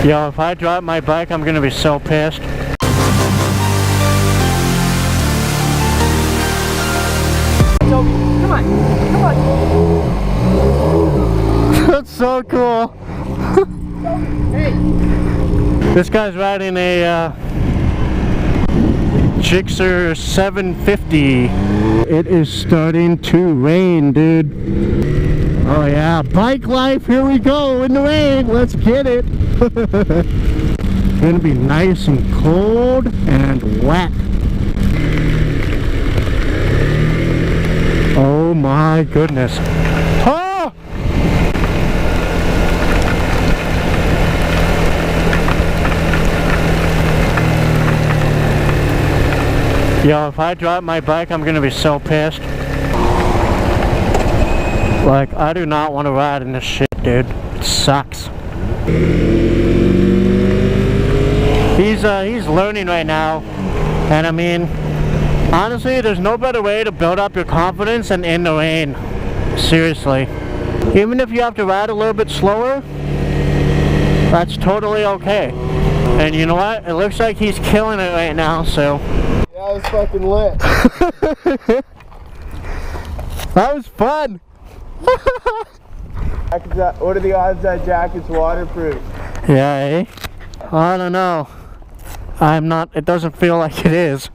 Yo, if I drop my bike, I'm gonna be so pissed. Toby, come on, come on. That's so cool. Hey. This guy's riding a Gixxer 750. It is starting to rain, dude. Oh yeah, bike life, here we go in the rain. Let's get it. It's gonna be nice and cold and wet. Oh my goodness. Oh! Yo, if I drop my bike, I'm gonna be so pissed. Like, I do not want to ride in this shit, dude. It sucks. He's learning right now, and I mean, honestly, there's no better way to build up your confidence than in the rain. Seriously. Even if you have to ride a little bit slower, that's totally okay. And you know what? It looks like he's killing it right now, so. Yeah, it was fucking lit. That was fun. What are the odds that jacket's waterproof? Yeah, eh? I don't know. I'm not, it doesn't feel like it is.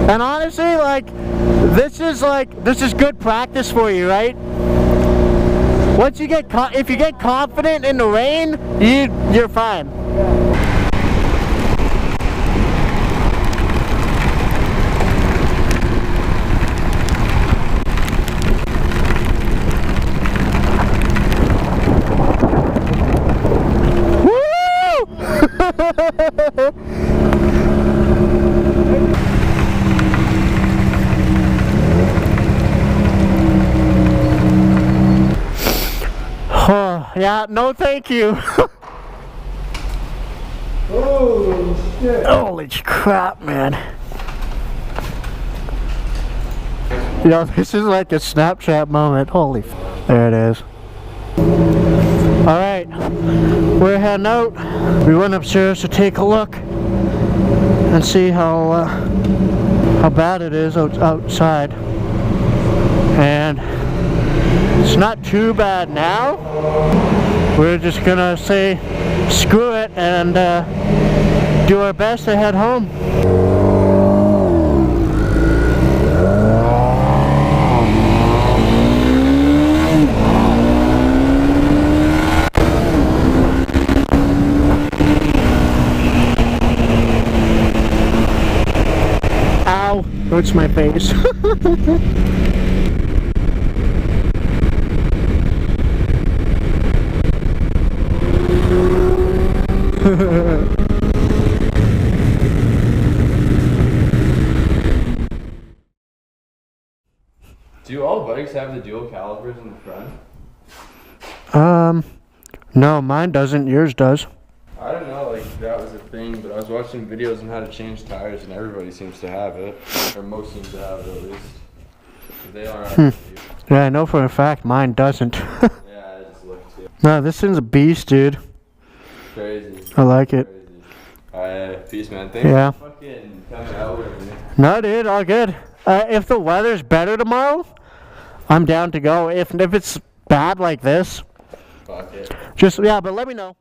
And honestly, this is good practice for you, right? Once you get, if you get confident in the rain, you're fine. Yeah, no thank you. Holy shit. Holy crap, man. Yo, this is like a Snapchat moment. Holy there it is. Alright, we're heading out. We went upstairs to take a look and see how bad it is outside. And it's not too bad now. We're just gonna say screw it and do our best to head home. Ow, hurts my face. Do all bikes have the dual calipers in the front? No, mine doesn't. Yours does. I don't know, like that was a thing, but I was watching videos on how to change tires, and everybody seems to have it, or most seem to have it at least. They are. Yeah, I know for a fact mine doesn't. Yeah, I just looked too. No, this thing's a beast, dude. Crazy. I like it. Crazy. Peace, man. Thanks for fucking coming out with me. No, dude, all good. If the weather's better tomorrow, I'm down to go. If it's bad like this, fuck it. just, yeah, but let me know.